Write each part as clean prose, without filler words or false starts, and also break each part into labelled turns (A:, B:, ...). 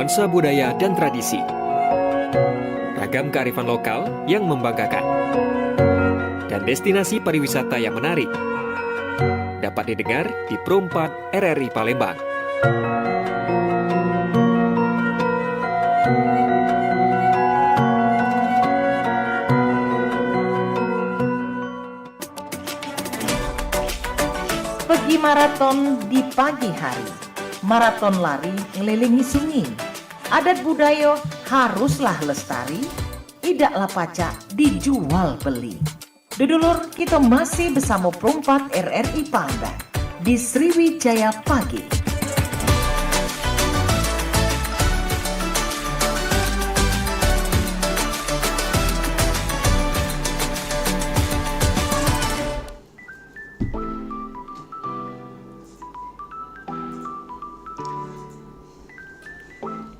A: nuansa budaya dan tradisi. Ragam kearifan lokal yang membanggakan. Dan destinasi pariwisata yang menarik. Dapat didengar di Pro 4 RRI Palembang.
B: Pergi maraton di pagi hari, maraton lari ngelilingi sini. Adat budaya haruslah lestari, idaklah pacak dijual beli. Dudulur, kita masih bersama Pro 4 RRI Palembang di Sriwijaya Pagi.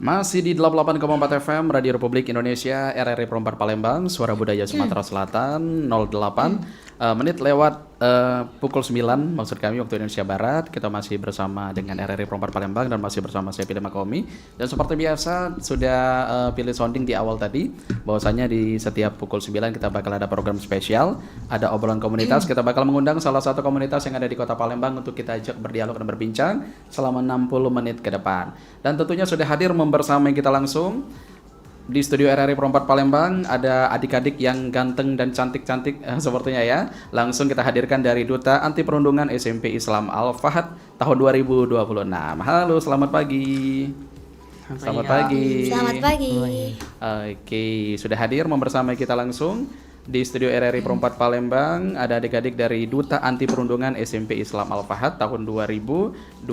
C: Masih di 88,4 FM Radio Republik Indonesia RRI Pro 4 Palembang, Suara Budaya Sumatera Selatan 08 menit lewat pukul 9 maksud kami waktu Indonesia Barat. Kita masih bersama dengan RRI Pro 4 Palembang dan masih bersama saya Pilih Makomi. Dan seperti biasa sudah pilih sounding di awal tadi bahwasanya di setiap pukul 9 kita bakal ada program spesial, ada obrolan komunitas. Kita bakal mengundang salah satu komunitas yang ada di Kota Palembang untuk kita ajak berdialog dan berbincang selama 60 menit ke depan. Dan tentunya sudah hadir membersamai kita langsung di studio RRI Pro 4 Palembang ada adik-adik yang ganteng dan cantik-cantik sepertinya ya. Langsung kita hadirkan dari Duta Anti Perundungan SMP Islam Al-Fahad tahun 2026. Halo, selamat pagi. Selamat pagi.
D: Selamat pagi.
C: Oke, sudah hadir membersamai kita langsung di studio RRI Pro 4 Palembang ada adik-adik dari Duta Anti Perundungan SMP Islam Al-Fahad tahun 2026.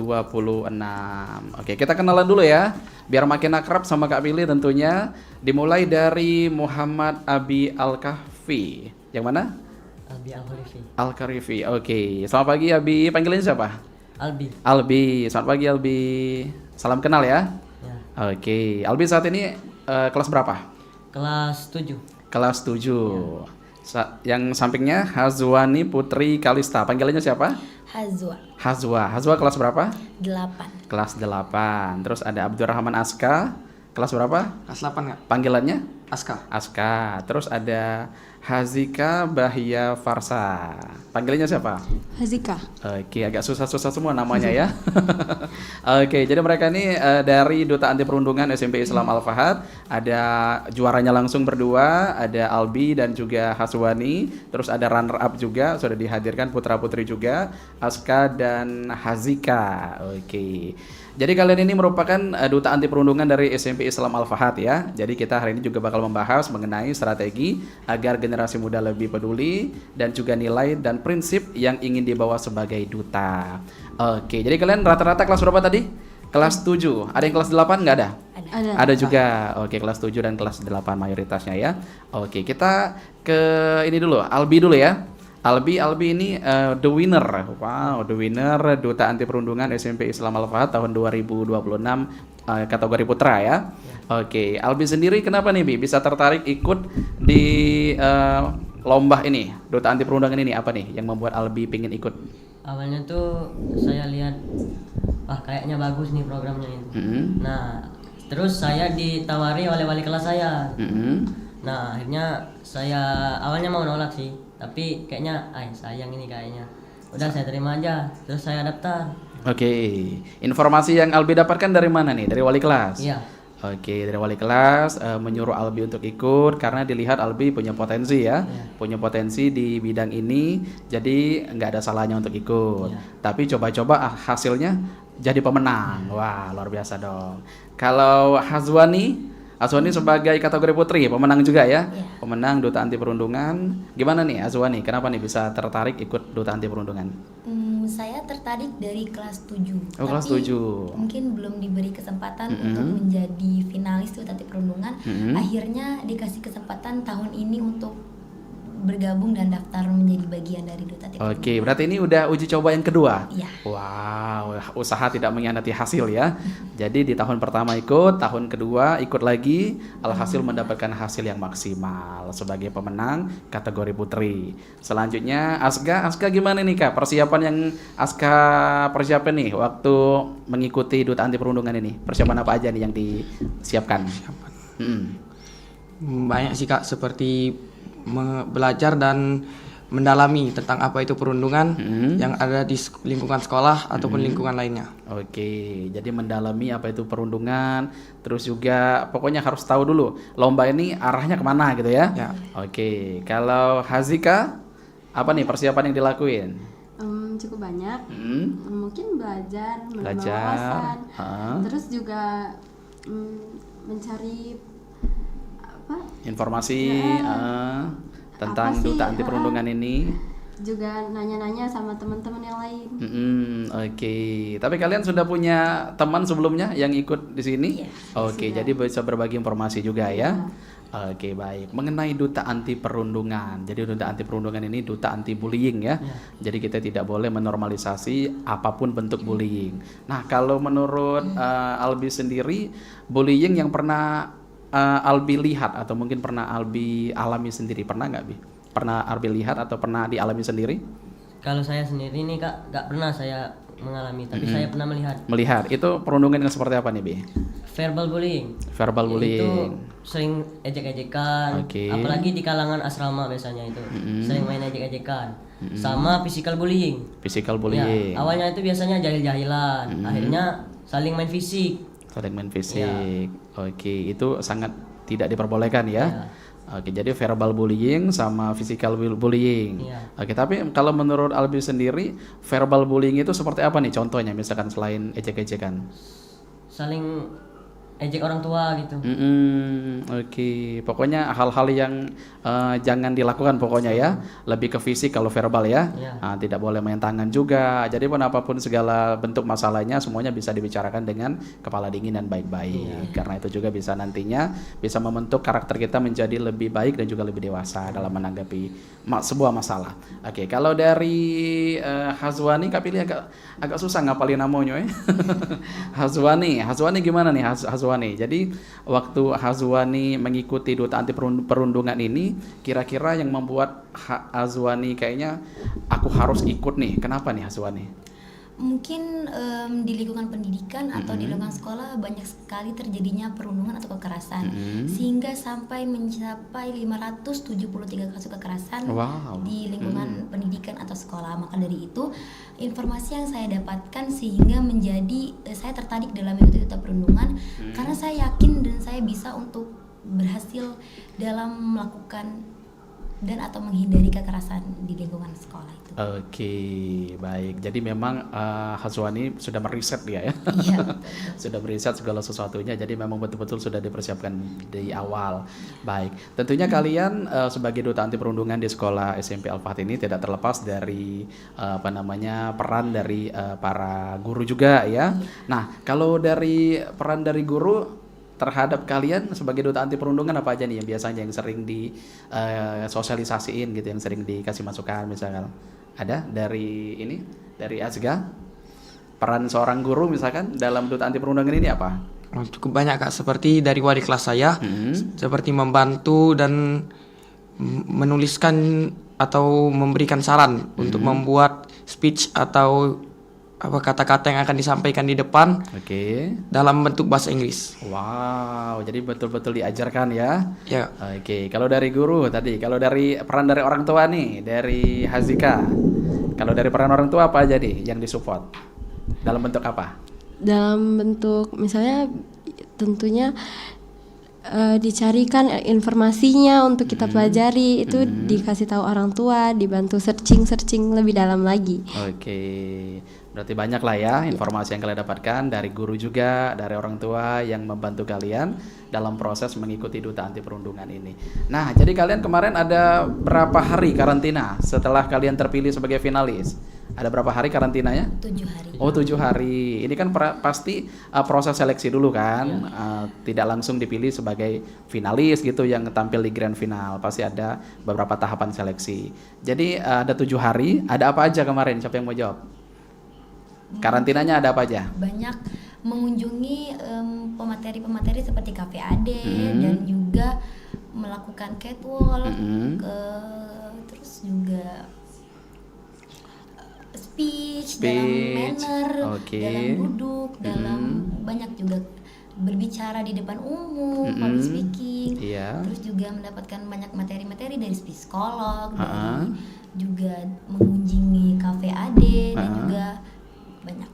C: Oke, kita kenalan dulu ya biar makin akrab sama Kak Pilih tentunya. Dimulai dari Muhammad Abi Al-Kahfi. Yang mana?
E: Albi Al-Kharifi.
C: Al-Kharifi. Oke, selamat pagi Abi. Panggilannya siapa?
E: Albi.
C: Selamat pagi Albi. Salam kenal ya.
E: Ya.
C: Oke, Albi saat ini kelas berapa?
E: Kelas 7.
C: Kelas 7. Yang sampingnya Hazwani Putri Kalista. Panggilannya siapa? Hazwa kelas berapa?
D: 8.
C: Kelas 8. Terus ada Abdurrahman Aska. Kelas berapa?
F: Kelas 8 nggak?
C: Panggilannya?
F: Aska.
C: Terus ada Hazika Bahia Farsa. Panggilannya siapa?
D: Hazika.
C: Oke, agak susah-susah semua namanya ya. Oke, jadi mereka ini dari Duta Anti Perundungan SMP Islam Al-Fahad. Ada juaranya langsung berdua, ada Albi dan juga Haswani. Terus ada runner up juga, sudah dihadirkan putra-putri juga, Aska dan Hazika. Oke. Jadi kalian ini merupakan Duta Anti Perundungan dari SMP Islam Al-Fahad ya. Jadi kita hari ini juga bakal membahas mengenai strategi agar generasi muda lebih peduli dan juga nilai dan prinsip yang ingin dibawa sebagai duta. Oke, jadi kalian rata-rata kelas berapa tadi? Kelas 7. Ada yang kelas 8 nggak ada? Ada juga. Oke, kelas 7 dan kelas 8 mayoritasnya ya. Oke, kita ke ini dulu, Albi dulu ya. Albi ini the winner. Wow, the winner Duta Anti Perundungan SMP Islam Al-Fahad tahun 2026 kategori putra ya. Oke, Albi sendiri kenapa nih Bi bisa tertarik ikut di lomba ini? Duta Anti Perundungan ini apa nih yang membuat Albi pengen ikut?
E: Awalnya tuh saya lihat kayaknya bagus nih programnya itu. Nah, terus saya ditawari oleh wali kelas saya. Nah, akhirnya saya awalnya mau nolak sih, tapi kayaknya sayang ini kayaknya. Udah saya terima aja, terus saya daftar.
C: Oke, informasi yang Albi dapatkan dari mana nih? Dari wali kelas?
E: Iya.
C: Oke, dari wali kelas menyuruh Albi untuk ikut karena dilihat Albi punya potensi ya, punya potensi di bidang ini, jadi nggak ada salahnya untuk ikut. Tapi coba-coba hasilnya jadi pemenang. Wah, luar biasa dong. Kalau Hazwani sebagai kategori putri, pemenang juga ya, pemenang Duta Anti Perundungan. Gimana nih Azwani, kenapa nih bisa tertarik ikut Duta Anti Perundungan?
D: Saya tertarik dari kelas 7.
C: Oh, kelas 7.
D: Mungkin belum diberi kesempatan untuk menjadi finalis Duta Anti Perundungan. Akhirnya dikasih kesempatan tahun ini untuk bergabung dan daftar menjadi bagian dari Duta Anti Perundungan.
C: Oke, berarti ini udah uji coba yang kedua.
D: Iya.
C: Wow, usaha tidak mengkhianati hasil ya. Jadi di tahun pertama ikut, tahun kedua ikut lagi, alhasil mendapatkan hasil yang maksimal sebagai pemenang kategori putri. Selanjutnya Aska gimana nih Kak? Persiapan yang Aska persiapan nih waktu mengikuti Duta Anti Perundungan ini. Persiapan apa aja nih yang disiapkan?
F: Banyak sih Kak, seperti belajar dan mendalami tentang apa itu perundungan yang ada di lingkungan sekolah ataupun lingkungan lainnya.
C: Oke, jadi mendalami apa itu perundungan, terus juga pokoknya harus tahu dulu lomba ini arahnya kemana gitu ya.
F: Ya.
C: Oke, kalau Hazika, apa nih persiapan yang dilakuin?
G: Cukup banyak. Mungkin belajar, menambah
C: Belajar,
G: wawasan,
C: ha.
G: terus juga mencari apa?
C: Informasi tentang
G: Apa sih,
C: Duta Anti Perundungan ini.
G: Juga nanya-nanya sama teman-teman yang lain.
C: Oke, tapi kalian sudah punya teman sebelumnya yang ikut di sini?
D: Iya,
C: Oke, jadi bisa berbagi informasi juga ya. Oke, baik. Mengenai Duta Anti Perundungan. Jadi Duta Anti Perundungan ini duta anti bullying ya. Jadi kita tidak boleh menormalisasi apapun bentuk bullying. Nah, kalau menurut Albi sendiri, bullying yang pernah Albi lihat atau mungkin pernah Albi alami sendiri, pernah nggak Bi? Pernah Albi lihat atau pernah dialami sendiri?
E: Kalau saya sendiri nih Kak, nggak pernah saya mengalami, tapi saya pernah melihat
C: Melihat. Itu perundungan yang seperti apa nih Bi?
E: verbal bullying.
C: Verbal
E: Itu
C: bullying.
E: sering ejek-ejekan,
C: Oke.
E: apalagi di kalangan asrama biasanya itu sering main ejek-ejekan. Sama physical bullying.
C: Physical
E: Ya,
C: bullying.
E: awalnya itu biasanya jahil-jahilan, akhirnya saling main fisik.
C: Saling main fisik. Oke, itu sangat tidak diperbolehkan ya. Oke, jadi verbal bullying sama physical bullying.
E: Iya.
C: Oke, tapi kalau menurut Albi sendiri, verbal bullying itu seperti apa nih contohnya misalkan selain ejek-ejekan?
E: Saling ejek orang tua gitu.
C: Oke, pokoknya hal-hal yang jangan dilakukan pokoknya ya. Lebih ke fisik kalau verbal ya.
E: Iya.
C: Tidak boleh main tangan juga. Jadi pun apapun segala bentuk masalahnya semuanya bisa dibicarakan dengan kepala dingin dan baik-baik. Karena itu juga bisa nantinya bisa membentuk karakter kita menjadi lebih baik dan juga lebih dewasa dalam menanggapi sebuah masalah. Oke, kalau dari Hazwani, Kak Pilih agak susah ngapalin namanya ya. Hazwani gimana nih Hazwani? Jadi waktu Hazwani mengikuti Duta Anti Perundungan ini, kira-kira yang membuat Hazwani kayaknya aku harus ikut nih. Kenapa nih Hazwani?
D: Mungkin di lingkungan pendidikan atau di lingkungan sekolah banyak sekali terjadinya perundungan atau kekerasan, sehingga sampai mencapai 573 kasus kekerasan di lingkungan pendidikan atau sekolah. Maka dari itu informasi yang saya dapatkan sehingga menjadi saya tertarik dalam mengikuti Duta Perundungan karena saya yakin dan saya bisa untuk berhasil dalam melakukan dan atau menghindari kekerasan di lingkungan sekolah itu.
C: Oke, baik. Jadi memang Hazwani sudah meriset dia ya.
D: Iya, betul.
C: Sudah meriset segala sesuatunya. Jadi memang betul-betul sudah dipersiapkan di awal. Baik. Tentunya kalian sebagai Duta Anti Perundungan di sekolah SMP Al-Fahd ini tidak terlepas dari peran dari para guru juga ya. Nah, kalau dari peran dari guru terhadap kalian sebagai Duta Anti Perundungan apa aja nih yang biasanya yang sering di sosialisasiin gitu, yang sering dikasih masukan misalkan? Ada dari Azga, peran seorang guru misalkan dalam Duta Anti Perundungan ini apa?
F: Cukup banyak Kak, seperti dari wali kelas saya, seperti membantu dan menuliskan atau memberikan saran untuk membuat speech atau kata-kata yang akan disampaikan di depan dalam bentuk bahasa Inggris.
C: Wow, jadi betul-betul diajarkan ya.
F: Ya.
C: Oke, kalau dari guru tadi, kalau dari peran dari orang tua nih, dari Hazika, kalau dari peran orang tua apa aja nih yang disupport? Dalam bentuk apa?
G: Dalam bentuk misalnya tentunya dicarikan informasinya untuk kita pelajari, itu dikasih tahu orang tua, dibantu searching lebih dalam lagi.
C: Oke, berarti banyak lah ya informasi yang kalian dapatkan dari guru juga, dari orang tua yang membantu kalian dalam proses mengikuti Duta Anti Perundungan ini. Nah, jadi kalian kemarin ada berapa hari karantina setelah kalian terpilih sebagai finalis? Ada berapa hari karantinanya?
D: 7 hari.
C: Oh, 7 hari. Ini kan pasti proses seleksi dulu kan, tidak langsung dipilih sebagai finalis gitu yang tampil di grand final. Pasti ada beberapa tahapan seleksi. Jadi ada 7 hari. Ada apa aja kemarin? Siapa yang mau jawab? Karantinanya ada apa aja?
D: Banyak mengunjungi pemateri-pemateri seperti KPAD dan juga melakukan catwalk, terus juga speech, dalam manner, dalam duduk, dalam banyak juga berbicara di depan umum, public speaking, terus juga mendapatkan banyak materi-materi dari psikolog, dari juga mengunjungi KPAD dan juga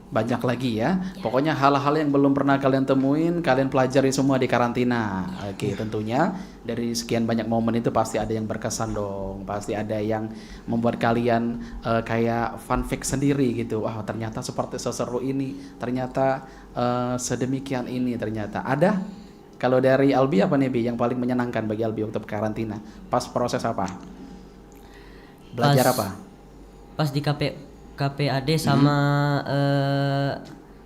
C: banyak lagi ya. Pokoknya hal-hal yang belum pernah kalian temuin, kalian pelajari semua di karantina. Oke, tentunya dari sekian banyak momen itu pasti ada yang berkesan dong. Pasti ada yang membuat kalian kayak fun fact sendiri gitu. Wah, ternyata seperti seseru ini, ternyata sedemikian ini ternyata. Ada? Kalau dari Albi apa nih, Bi, yang paling menyenangkan bagi Albi untuk karantina? Pas proses apa? Belajar apa?
E: Pas di KPAD sama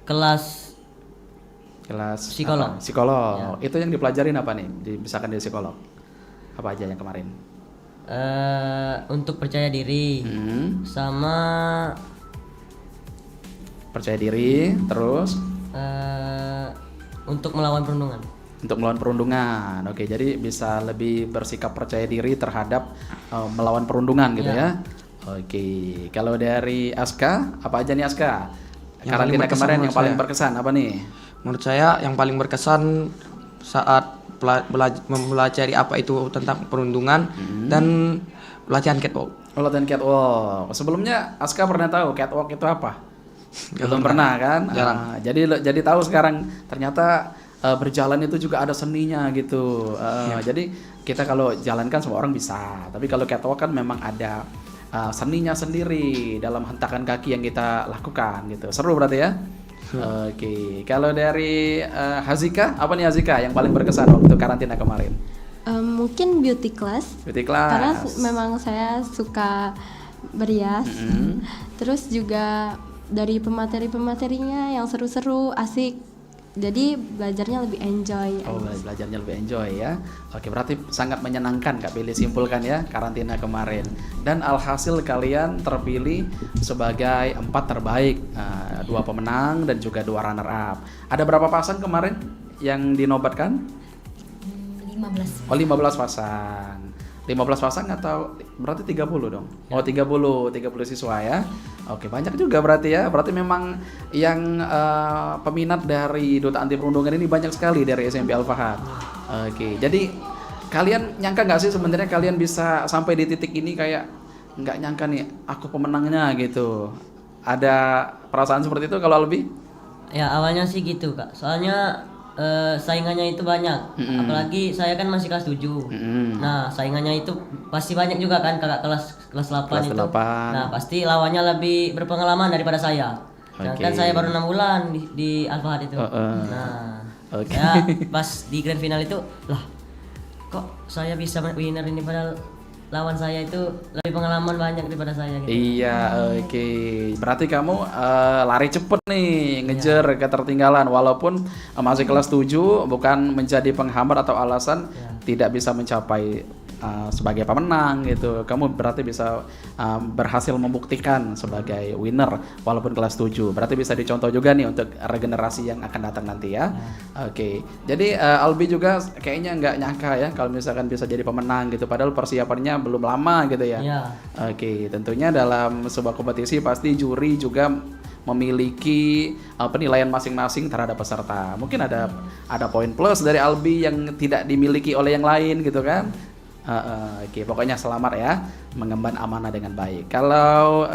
E: kelas psikolog.
C: Psikolog. Itu yang dipelajarin apa nih? Misalkan dari psikolog. Apa aja yang kemarin?
E: Untuk percaya diri sama
C: percaya diri, terus
E: untuk melawan perundungan.
C: Untuk melawan perundungan. Oke, jadi bisa lebih bersikap percaya diri terhadap melawan perundungan gitu ya. Oke, kalau dari Aska, apa aja nih Aska? Karantina kemarin yang paling berkesan apa nih?
F: Menurut saya yang paling berkesan saat mempelajari apa itu tentang perundungan dan pelatihan catwalk.
C: Pelatihan catwalk. Sebelumnya Aska pernah tahu catwalk itu apa? Belum pernah kan?
F: Jarang.
C: Jadi tahu sekarang ternyata berjalan itu juga ada seninya gitu. Jadi kita kalau jalankan semua orang bisa, tapi kalau catwalk kan memang ada seninya sendiri dalam hentakan kaki yang kita lakukan gitu. Seru berarti ya? Oke. Kalau dari Hazika, apa nih Hazika yang paling berkesan waktu karantina kemarin?
G: Mungkin beauty class.
C: Beauty class.
G: Karena memang saya suka berias. Terus juga dari pemateri-pematerinya yang seru-seru, asik. Jadi belajarnya lebih enjoy.
C: Oh, belajarnya lebih enjoy ya. Oke, berarti sangat menyenangkan Kak Billy simpulkan ya karantina kemarin. Dan alhasil kalian terpilih sebagai 4 terbaik, 2 pemenang dan juga 2 runner up. Ada berapa pasang kemarin yang dinobatkan?
D: 15.
C: Oh, 15 pasang. 15 pasang atau berarti 30 dong? Oh, 30 siswa ya. Oke, banyak juga berarti ya. Berarti memang yang peminat dari Duta Anti Perundungan ini banyak sekali dari SMP Al-Fahad. Oke, jadi kalian nyangka nggak sih sebenarnya kalian bisa sampai di titik ini, kayak nggak nyangka nih aku pemenangnya gitu. Ada perasaan seperti itu kalau lebih?
E: Ya awalnya sih gitu Kak. Soalnya saingannya itu banyak. Apalagi saya kan masih kelas 7. Nah, saingannya itu pasti banyak juga kan kakak kelas 8
C: Kelas
E: itu.
C: 8.
E: Nah, pasti lawannya lebih berpengalaman daripada saya. Sedangkan saya baru 6 bulan di Al-Fahad itu. Nah, ya pas di grand final itu, lah kok saya bisa winner ini padahal lawan saya itu lebih pengalaman banyak daripada saya gitu.
C: Iya, oke. Berarti kamu lari cepet nih, ngejar ketertinggalan walaupun masih kelas 7, bukan menjadi penghambat atau alasan tidak bisa mencapai sebagai pemenang gitu. Kamu berarti bisa berhasil membuktikan sebagai winner walaupun kelas 7. Berarti bisa dicontoh juga nih untuk regenerasi yang akan datang nanti ya. Oke. Jadi Albi juga kayaknya nggak nyangka ya kalau misalkan bisa jadi pemenang gitu. Padahal persiapannya belum lama gitu ya. Oke. Tentunya dalam sebuah kompetisi pasti juri juga memiliki penilaian masing-masing terhadap peserta. Mungkin ada poin plus dari Albi yang tidak dimiliki oleh yang lain gitu kan. Oke, pokoknya selamat ya, mengemban amanah dengan baik. Kalau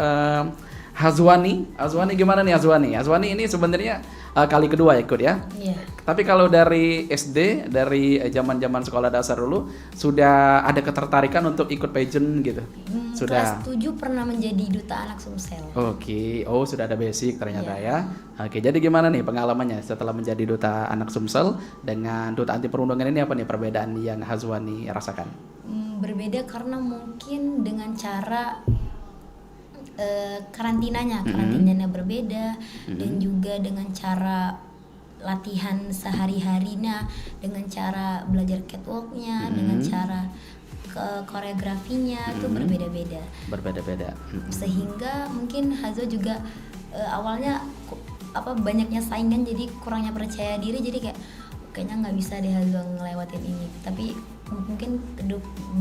C: Hazwani gimana nih Hazwani? Hazwani ini sebenarnya kali kedua ikut ya.
D: Iya.
C: Tapi kalau dari SD, dari zaman-zaman sekolah dasar dulu sudah ada ketertarikan untuk ikut pageant gitu. Sudah.
D: Kelas 7 pernah menjadi duta anak Sumsel.
C: Oke, oh sudah ada basic ternyata ya. Oke, jadi gimana nih pengalamannya setelah menjadi duta anak Sumsel dengan duta anti perundungan ini, apa nih perbedaan yang Hazwani rasakan?
D: Berbeda karena mungkin dengan cara karantinanya berbeda, dan juga dengan cara latihan sehari-harinya, dengan cara belajar catwalknya, dengan cara koreografinya itu berbeda-beda. Sehingga mungkin Hazo juga awalnya banyaknya saingan, jadi kurangnya percaya diri, jadi kayaknya nggak bisa deh Hazo ngelewatin ini. Tapi mungkin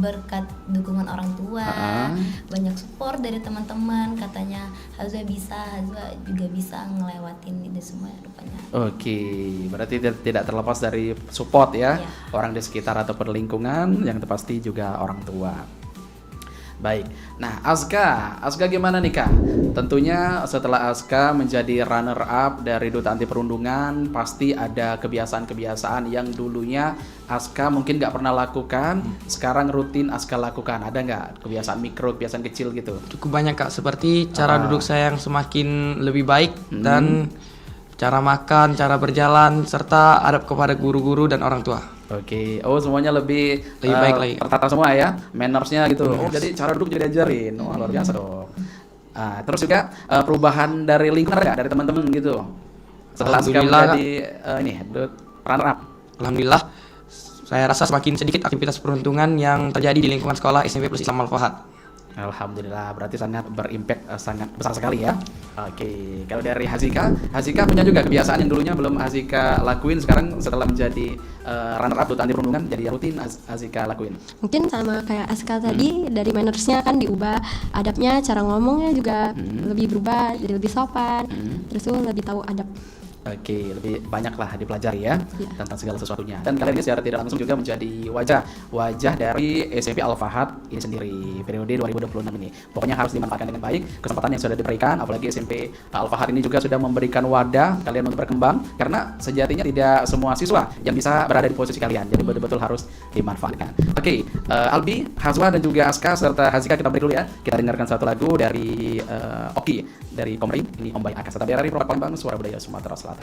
D: berkat dukungan orang tua, banyak support dari teman-teman, katanya Hazwa juga bisa ngelewatin itu semua rupanya.
C: Oke, berarti tidak terlepas dari support ya, orang di sekitar ataupun lingkungan, yang pasti juga orang tua. Baik, nah Azka gimana nih Kak? Tentunya setelah Azka menjadi runner up dari Duta Anti Perundungan, pasti ada kebiasaan-kebiasaan yang dulunya Azka mungkin nggak pernah lakukan, sekarang rutin Azka lakukan. Ada nggak kebiasaan mikro, kebiasaan kecil gitu?
F: Cukup banyak Kak, seperti cara duduk saya yang semakin lebih baik, dan cara makan, cara berjalan, serta adab kepada guru-guru dan orang tua.
C: Oke, semuanya lebih
F: baik lagi,
C: tertata semua ya, mannersnya gitu. Jadi cara duduk juga diajarin. Luar biasa dong. Terus juga perubahan dari lingkungan ada dari teman-teman gitu. Setelah menjadi runner up.
F: Alhamdulillah, saya rasa semakin sedikit aktivitas peruntungan yang terjadi di lingkungan sekolah SMP Plus Islam Al-Fahad.
C: Alhamdulillah, berarti sangat berimpact, sangat besar sekali ya. Oke, kalau dari Hazika punya juga kebiasaan yang dulunya belum Hazika lakuin, sekarang setelah menjadi runner up Duta Anti Perundungan jadi rutin Hazika lakuin.
G: Mungkin sama kayak Aska tadi, dari mannersnya kan diubah, adabnya, cara ngomongnya juga lebih berubah, jadi lebih sopan, terus tuh lebih tahu adab.
C: Oke, lebih banyak lah dipelajari ya tentang segala sesuatunya. Dan kalian ini secara tidak langsung juga menjadi wajah dari SMP Al-Fahad ini sendiri periode 2026 ini. Pokoknya harus dimanfaatkan dengan baik kesempatan yang sudah diberikan, apalagi SMP Al-Fahad ini juga sudah memberikan wadah kalian untuk berkembang, karena sejatinya tidak semua siswa yang bisa berada di posisi kalian. Jadi betul-betul harus dimanfaatkan. Oke, Albi, Hazwa dan juga Aska serta Hazika kita break dulu ya. Kita dengarkan satu lagu dari Oki dari Komri, ini Om Bayi Akas. Tetap dari Program Palembang, Suara Budaya Sumatera Selatan.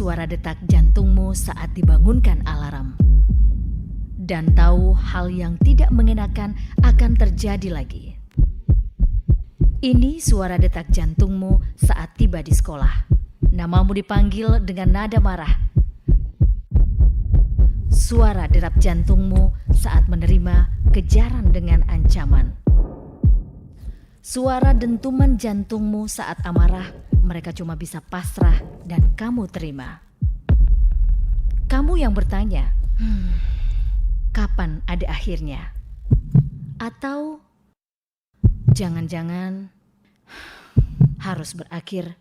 H: suara detak jantungmu saat dibangunkan alarm. Dan tahu hal yang tidak mengenakan akan terjadi lagi. Ini suara detak jantungmu saat tiba di sekolah. Namamu dipanggil dengan nada marah. Suara derap jantungmu saat menerima kejaran dengan ancaman. Suara dentuman jantungmu saat amarah, mereka cuma bisa pasrah dan kamu terima. Kamu yang bertanya, kapan ada akhirnya? Atau jangan-jangan harus berakhir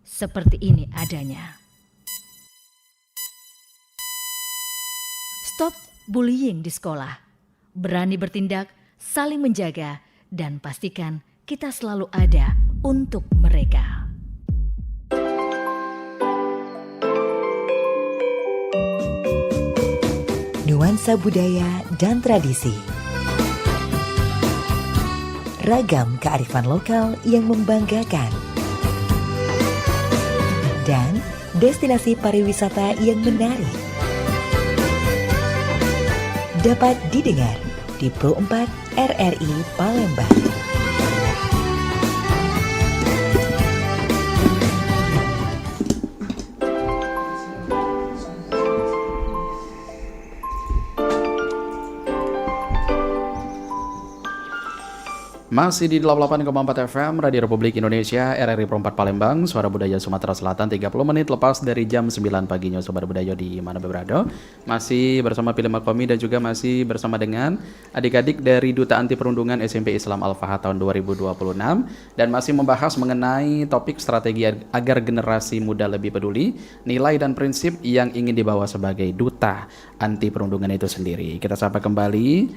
H: seperti ini adanya. Stop bullying di sekolah. Berani bertindak, saling menjaga, dan pastikan kita selalu ada untuk mereka.
I: Nuansa budaya dan tradisi. Ragam kearifan lokal yang membanggakan. Dan destinasi pariwisata yang menarik. Dapat didengar di Pro 4 RRI Palembang.
C: Masih di 88,4 FM Radio Republik Indonesia RRI Pro 4 Palembang, suara budaya Sumatera Selatan. 30 menit lepas dari jam 9 paginya, Sobat Budaya di mana berada. Masih bersama Pilih Makomi dan juga masih bersama dengan adik-adik dari Duta Anti Perundungan SMP Islam Al-Fahad tahun 2026. Dan masih membahas mengenai topik strategi agar generasi muda lebih peduli, nilai dan prinsip yang ingin dibawa sebagai Duta Anti Perundungan itu sendiri. Kita sapa kembali,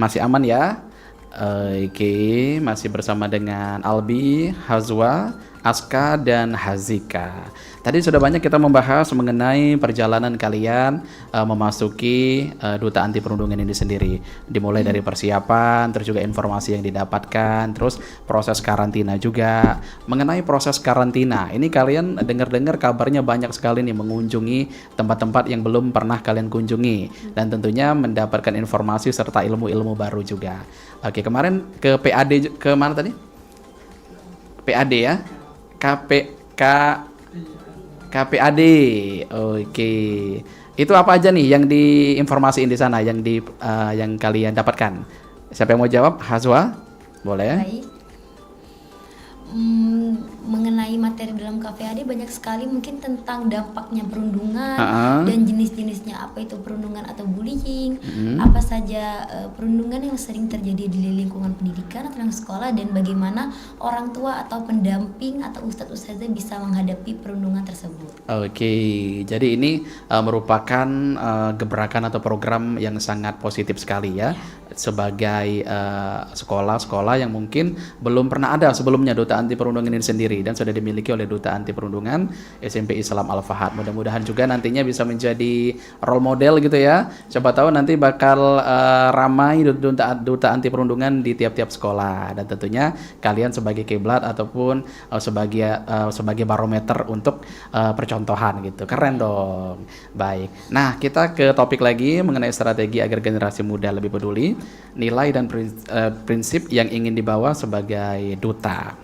C: masih aman ya? Oke, masih bersama dengan Albi, Hazwa, Aska, dan Hazika. Tadi sudah banyak kita membahas mengenai perjalanan kalian memasuki Duta Anti Perundungan ini sendiri. Dimulai dari persiapan, terus juga informasi yang didapatkan, terus proses karantina juga. Mengenai proses karantina, ini kalian dengar-dengar kabarnya banyak sekali nih mengunjungi tempat-tempat yang belum pernah kalian kunjungi. Dan tentunya mendapatkan informasi serta ilmu-ilmu baru juga. Oke, kemarin ke PAD, ke mana tadi? PAD ya? KPAD. Oke. Itu apa aja nih yang diinformasiin di sana, yang kalian dapatkan? Siapa yang mau jawab? Hazwa? Boleh.
D: Baik. Mengenai materi dalam KPAD banyak sekali, mungkin tentang dampaknya perundungan dan jenis-jenisnya, apa itu perundungan atau bullying, apa saja perundungan yang sering terjadi di lingkungan pendidikan atau sekolah, dan bagaimana orang tua atau pendamping atau ustadz-ustadzah bisa menghadapi perundungan tersebut.
C: Oke, jadi ini merupakan gebrakan atau program yang sangat positif sekali ya. Sebagai sekolah-sekolah yang mungkin belum pernah ada sebelumnya Duta Anti Perundungan ini sendiri, dan sudah dimiliki oleh Duta Anti Perundungan SMP Islam Al-Fahad. Mudah-mudahan juga nantinya bisa menjadi role model gitu ya. Coba tahu nanti bakal ramai Duta Anti Perundungan di tiap-tiap sekolah, dan tentunya kalian sebagai kiblat ataupun sebagai barometer untuk percontohan gitu. Keren dong. Baik. Nah, kita ke topik lagi mengenai strategi agar generasi muda lebih peduli, nilai dan prinsip yang ingin dibawa sebagai duta.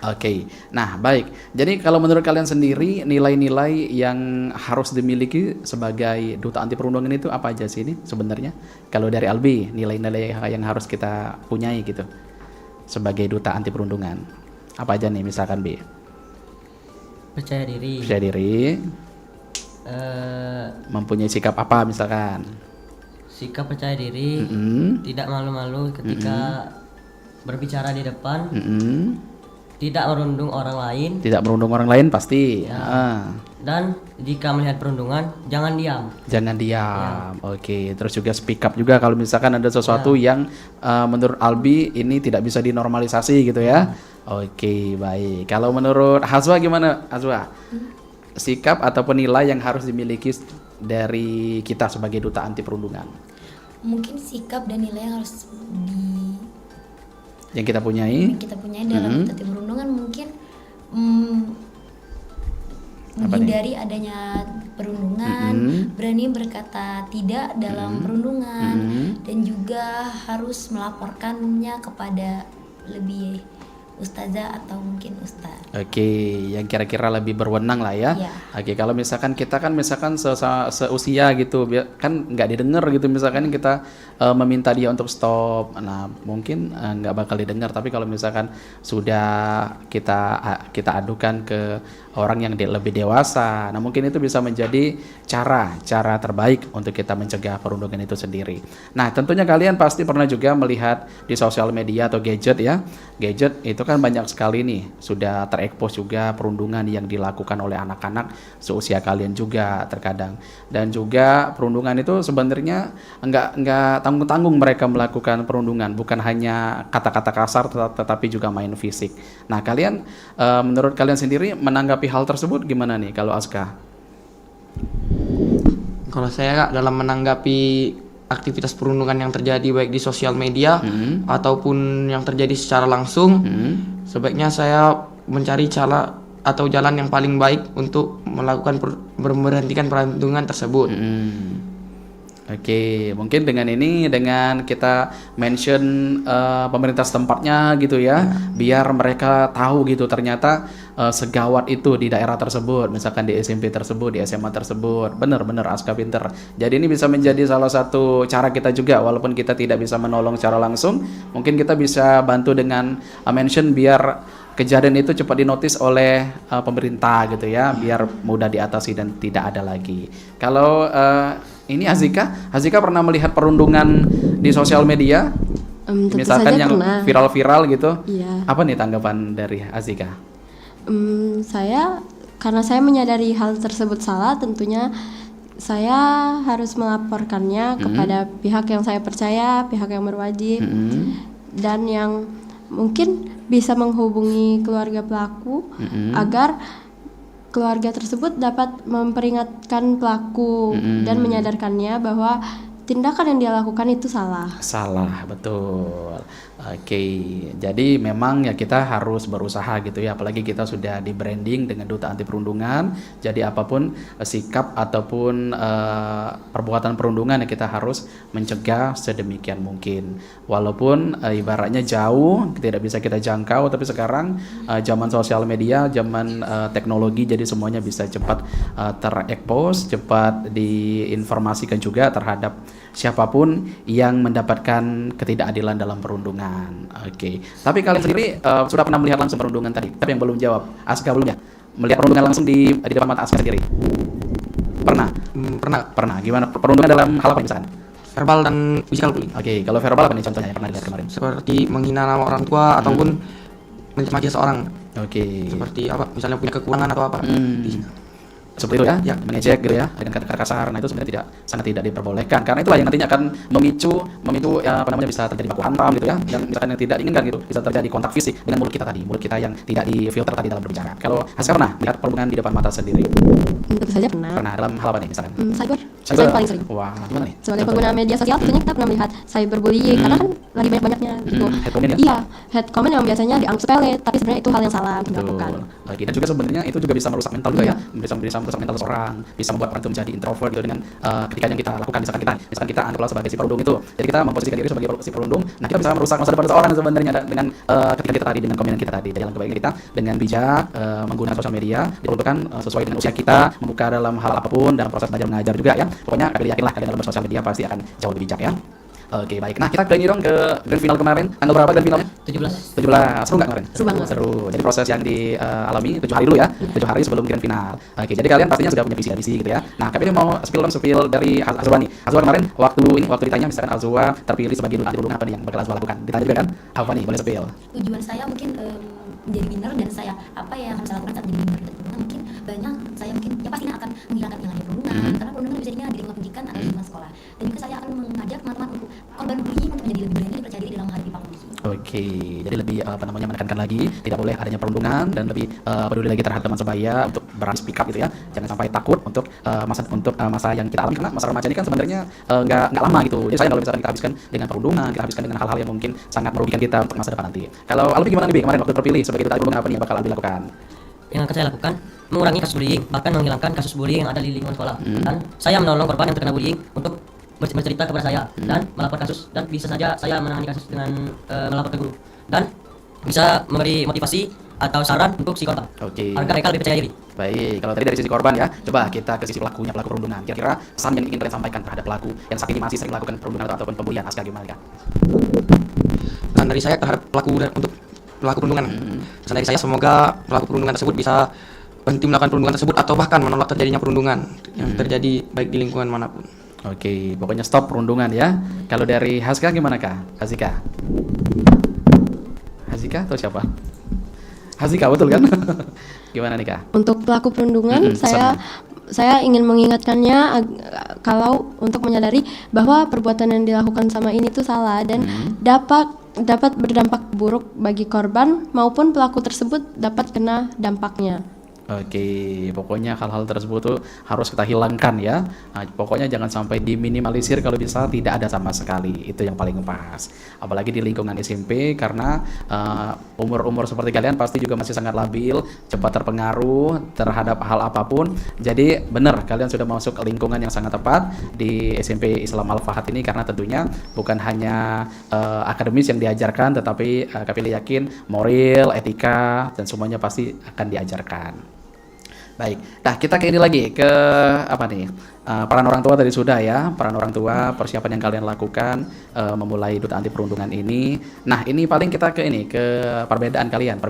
C: Oke, nah baik. Jadi kalau menurut kalian sendiri, nilai-nilai yang harus dimiliki sebagai Duta Anti Perundungan itu apa aja sih ini sebenarnya? Kalau dari Albi, nilai-nilai yang harus kita punyai gitu sebagai Duta Anti Perundungan. Apa aja nih misalkan B?
E: Percaya diri.
C: Percaya diri. Mempunyai sikap apa misalkan?
E: Sikap percaya diri, tidak malu-malu ketika berbicara di depan. Tidak merundung orang lain. Tidak merundung orang lain pasti. Ya. Dan jika melihat perundungan, jangan diam. Jangan diam. Ya. Oke. Terus juga speak up juga kalau misalkan ada sesuatu yang menurut Albi ini tidak bisa dinormalisasi gitu ya. Oke, baik. Kalau menurut Hazwa gimana, Hazwa? Sikap ataupun nilai yang harus dimiliki dari kita sebagai Duta Anti Perundungan?
D: Mungkin sikap dan nilai yang harus
C: yang kita punyai
D: dalam Duta Anti Perundungan mungkin menghindari adanya perundungan, berani berkata tidak dalam perundungan, dan juga harus melaporkannya kepada lebih ustazah atau mungkin ustaz.
C: Oke, yang kira-kira lebih berwenang lah ya.
D: Iya.
C: Oke, kalau misalkan kita kan misalkan seusia gitu, kan nggak didengar gitu, misalkan kita meminta dia untuk stop, nah mungkin nggak bakal didengar. Tapi kalau misalkan sudah kita adukan ke orang yang lebih dewasa, nah mungkin itu bisa menjadi cara terbaik untuk kita mencegah perundungan itu sendiri. Nah, tentunya kalian pasti pernah juga melihat di sosial media atau gadget ya. Gadget itu kan banyak sekali nih, sudah terekspos juga perundungan yang dilakukan oleh anak-anak seusia kalian juga terkadang. Dan juga perundungan itu sebenarnya enggak tanggung-tanggung mereka melakukan perundungan, bukan hanya kata-kata kasar tetapi juga main fisik. Nah, kalian menurut kalian sendiri menanggapi hal tersebut gimana nih kalau Aska?
F: Kalau saya dalam menanggapi aktivitas perundungan yang terjadi baik di sosial media ataupun yang terjadi secara langsung, sebaiknya saya mencari cara atau jalan yang paling baik untuk melakukan memberhentikan perundungan tersebut.
C: Oke, mungkin dengan kita mention pemerintah setempatnya gitu ya, biar mereka tahu gitu ternyata segawat itu di daerah tersebut, misalkan di SMP tersebut, di SMA tersebut. Bener Aska pinter. Jadi ini bisa menjadi salah satu cara kita juga, walaupun kita tidak bisa menolong secara langsung, mungkin kita bisa bantu dengan mention biar kejadian itu cepat dinotis oleh pemerintah gitu ya, biar mudah diatasi dan tidak ada lagi. Kalau ini Azika pernah melihat perundungan di sosial media?
G: Tentu
C: Misalkan
G: saja
C: yang
G: pernah.
C: viral-viral gitu.
G: Iya.
C: Apa nih tanggapan dari Azika?
G: Karena saya menyadari hal tersebut salah, tentunya saya harus melaporkannya kepada pihak yang saya percaya, pihak yang berwajib, dan yang mungkin bisa menghubungi keluarga pelaku agar keluarga tersebut dapat memperingatkan pelaku dan menyadarkannya bahwa tindakan yang dia lakukan itu salah.
C: Salah, betul. Oke, jadi memang ya kita harus berusaha gitu ya, apalagi kita sudah di branding dengan Duta Anti Perundungan. Jadi apapun sikap ataupun perbuatan perundungan ya kita harus mencegah sedemikian mungkin. Walaupun ibaratnya jauh, tidak bisa kita jangkau, tapi sekarang zaman sosial media, zaman teknologi, jadi semuanya bisa cepat terekspos, cepat diinformasikan juga terhadap siapapun yang mendapatkan ketidakadilan dalam perundungan. Oke. Tapi kalian sendiri sudah pernah melihat langsung perundungan tadi? Tapi yang belum jawab, Aska belum ya? Melihat perundungan langsung di depan mata Aska sendiri? Pernah? Pernah. Gimana perundungan dalam hal apa misalkan?
F: Verbal dan fisikal bullying.
C: Oke, kalau verbal apa nih contohnya yang pernah dilihat kemarin?
F: Seperti menghina nama orang tua ataupun mencemaki seseorang.
C: Oke.
F: Seperti apa? Misalnya punya kekurangan atau apa.
C: Seperti itu ya, mengejek gitu ya dengan kata-kata kasar. Nah itu sebenarnya sangat tidak diperbolehkan, karena itulah yang nantinya akan memicu ya, bisa terjadi baku hantam gitu ya, yang misalkan yang tidak diinginkan gitu, bisa terjadi kontak fisik dengan mulut kita yang tidak difilter tadi dalam berbicara. Kalau Aska pernah lihat perundungan di depan mata sendiri?
G: Tentu saja pernah.
C: Pernah dalam hal apa nih misalkan?
G: Cyber paling sering.
C: Wah, gimana nih?
G: Sebagai pengguna media sosial tentunya kita pernah melihat cyberbullying karena kan lagi banyak-banyaknya gitu.
C: Head comment ya?
G: Iya, head comment yang biasanya dianggap sepele tapi sebenarnya itu hal yang salah untuk dilakukan.
C: Lagi dan juga sebenarnya itu juga bisa merusak mental juga ya, bisa merusak mental seseorang, bisa membuat orang itu menjadi introvert gitu dengan ketika yang kita lakukan, misalkan kita anggaplah sebagai si perundung itu, jadi kita memposisikan diri sebagai si perundung, nah kita bisa merusak masa depan seseorang sebenarnya dengan ketika kita tadi, dengan komenan kita tadi. Jadi dalam kebaikan kita dengan bijak menggunakan sosial media diperuntukkan sesuai dengan usia kita, membuka dalam hal apapun dalam proses belajar mengajar juga ya. Pokoknya kalian yakinlah kalian dalam bersosial media pasti akan jauh lebih bijak ya. Oke, baik. Nah, kita ini dong ke grand final kemarin. Tanggal berapa grand finalnya? 17. Seru nggak kemarin?
G: Seru banget.
C: Seru. Jadi proses yang dialami 7 hari dulu ya. 7 hari sebelum grand final. Oke, jadi kalian pastinya sudah punya visi dan misi gitu ya. Nah, kami mau spill dari Azwa nih. Azwa kemarin waktu ditanya misalkan Azwa terpilih sebagai duta anti perundungan, apa nih yang bakal Azwa lakukan? Ditanya juga kan? Apa nih? Boleh spill.
D: Tujuan saya mungkin menjadi winner, dan saya apa yang harus saya lakukan saat menjadi winner dari perundungan, mungkin banyak. Saya mungkin ya pastinya akan menghilangkan yang namanya perundungan, karena perundungan bisa di lingkungan pendidikan atau di lingkungan sekolah. Dan juga saya akan mengajak teman-teman untuk korban bullying untuk menjadi lebih berani percaya diri dalam menghadapi bullying.
C: Oke, jadi lebih menekankan lagi tidak boleh adanya perundungan dan lebih peduli lagi terhadap teman sebaya untuk berani speak up gitu ya. Jangan sampai takut untuk masa yang kita alami, karena masa remaja ini kan sebenarnya nggak lama gitu. Jadi sayang kalau misalkan kita habiskan dengan perundungan, kita habiskan dengan hal-hal yang mungkin sangat merugikan kita untuk masa depan nanti. Kalau Albi gimana nih, Bi? Kemarin waktu terpilih sebagai duta anti perundungan, apa nih yang bakal Albi lakukan?
E: yang akan saya lakukan mengurangi kasus bullying, bahkan menghilangkan kasus bullying yang ada di lingkungan sekolah. Dan saya menolong korban yang terkena bullying untuk bercerita kepada saya dan melapor kasus, dan bisa saja saya menangani kasus dengan melapor ke guru dan bisa memberi motivasi atau saran untuk si korban agar mereka lebih percaya diri.
C: Baik, kalau tadi dari sisi korban ya, coba kita ke sisi pelakunya, pelaku perundungan. Kira-kira pesan yang ingin kalian sampaikan terhadap pelaku yang saat ini masih sering melakukan perundungan ataupun pembulian, Aska gimana Kak?
F: Dan dari saya terhadap untuk pelaku perundungan, pesan dari saya semoga pelaku perundungan tersebut bisa berhenti melakukan perundungan tersebut atau bahkan menolak terjadinya perundungan yang terjadi baik di lingkungan manapun.
C: Oke, pokoknya stop perundungan ya. Kalau dari Haska gimana Kak? Hazika atau siapa? Hazika betul kan? Gimana nih Kak?
G: Untuk pelaku perundungan, saya ingin mengingatkannya kalau untuk menyadari bahwa perbuatan yang dilakukan sama ini tuh salah dan dapat berdampak buruk bagi korban maupun pelaku tersebut dapat kena dampaknya.
C: Oke, pokoknya hal-hal tersebut tuh harus kita hilangkan ya. Nah, pokoknya jangan sampai diminimalisir, kalau bisa tidak ada sama sekali. Itu yang paling pas. Apalagi di lingkungan SMP, karena umur-umur seperti kalian pasti juga masih sangat labil, cepat terpengaruh terhadap hal apapun. Jadi benar kalian sudah masuk ke lingkungan yang sangat tepat di SMP Islam Al-Fahad ini, karena tentunya bukan hanya akademis yang diajarkan, tetapi kami yakin moral, etika dan semuanya pasti akan diajarkan. Baik, nah kita ke ini lagi, ke apa nih, peran orang tua tadi sudah ya, peran orang tua, persiapan yang kalian lakukan memulai duta anti perundungan ini. Nah ini paling kita ke ini, ke perbedaan kalian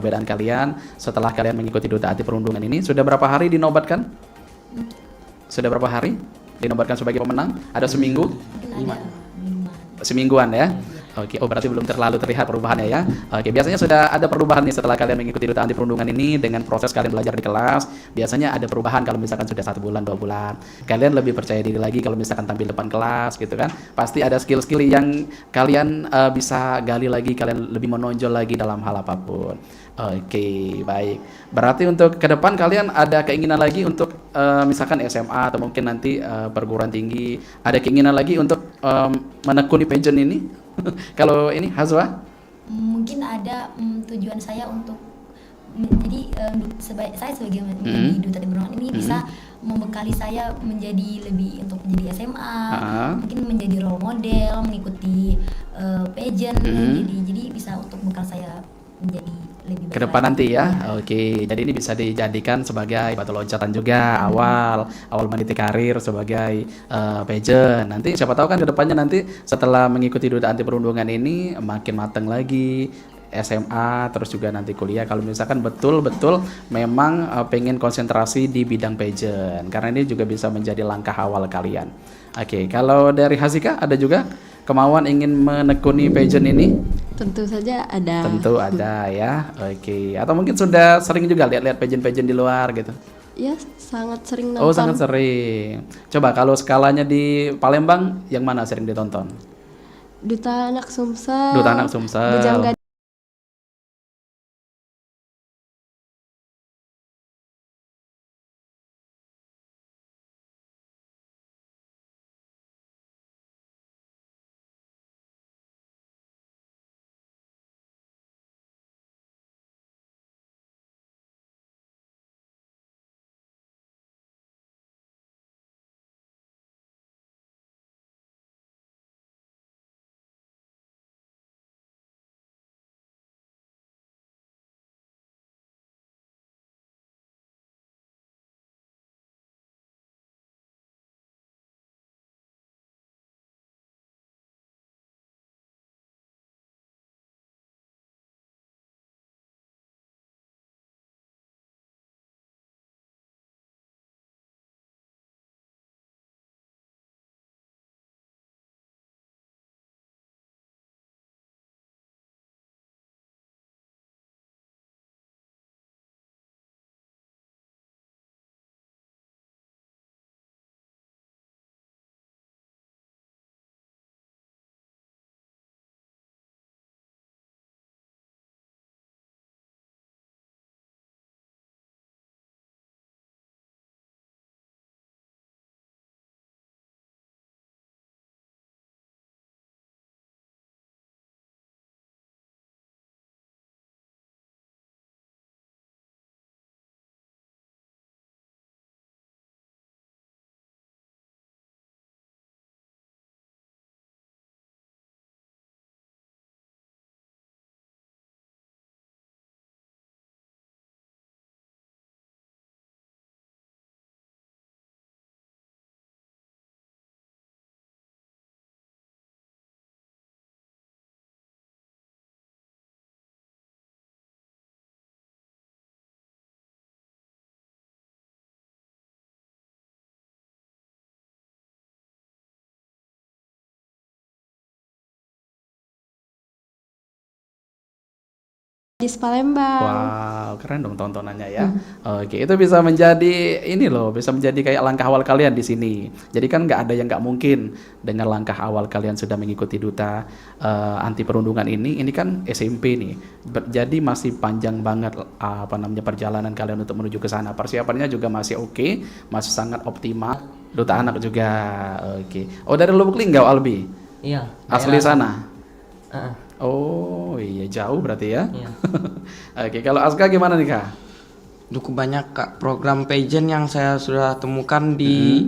C: setelah kalian mengikuti duta anti perundungan ini. Sudah berapa hari dinobatkan? Sudah berapa hari dinobatkan sebagai pemenang? Ada seminggu? Semingguan ya? Oke, oh berarti belum terlalu terlihat perubahannya ya. Oke, biasanya sudah ada perubahan nih setelah kalian mengikuti duta anti perundungan ini dengan proses kalian belajar di kelas. Biasanya ada perubahan kalau misalkan sudah 1 bulan, 2 bulan. Kalian lebih percaya diri lagi kalau misalkan tampil depan kelas gitu kan. Pasti ada skill-skill yang kalian bisa gali lagi, kalian lebih menonjol lagi dalam hal apapun. Oke, baik. Berarti untuk ke depan kalian ada keinginan lagi untuk misalkan SMA atau mungkin nanti perguruan tinggi, ada keinginan lagi untuk menekuni pageant ini? Kalau ini Hazwa?
D: Mungkin ada tujuan saya untuk jadi saya sebagai menjadi duta anti perundungan ini bisa membekali saya menjadi lebih untuk menjadi SMA, mungkin menjadi role model, mengikuti pageant, jadi bisa untuk bekal saya menjadi lebih
C: ke depan nanti ya. Oke, jadi ini bisa dijadikan sebagai batu loncatan juga awal meniti karir sebagai pageant. Nanti siapa tahu kan ke depannya nanti setelah mengikuti duta anti perundungan ini makin matang lagi SMA, terus juga nanti kuliah kalau misalkan betul-betul memang pengen konsentrasi di bidang pageant, karena ini juga bisa menjadi langkah awal kalian. Oke, kalau dari Hazika ada juga kemauan ingin menekuni pageant ini?
G: Tentu saja ada.
C: Tentu ada ya. Oke. Atau mungkin sudah sering juga lihat-lihat pageant-pageant di luar gitu?
G: Ya, sangat sering nonton.
C: Oh, sangat sering. Coba kalau skalanya di Palembang, yang mana sering ditonton?
G: Duta Anak Sumsel.
C: Duta Anak Sumsel.
G: Bujang di Palembang.
C: Wow, keren dong tontonannya ya. Oke, itu bisa menjadi ini loh, bisa menjadi kayak langkah awal kalian di sini. Jadi kan nggak ada yang nggak mungkin dengan langkah awal kalian sudah mengikuti duta anti perundungan ini. Ini kan SMP nih, jadi masih panjang banget perjalanan kalian untuk menuju ke sana. Persiapannya juga masih oke, masih sangat optimal. Duta anak juga, oke. Oh dari Lubuk Linggau, Albi?
E: Iya.
C: Asli
E: daerah-
C: sana?
E: Heeh.
C: Oh iya jauh berarti ya.
E: Iya.
C: Oke, kalau Aska gimana nih Kak?
F: Cukup banyak Kak program pageant yang saya sudah temukan di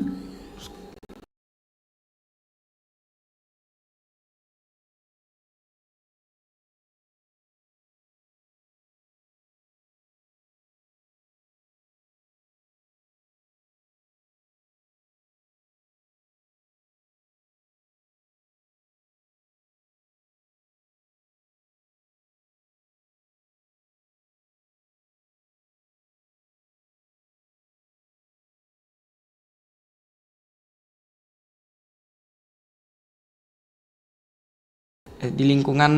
F: di lingkungan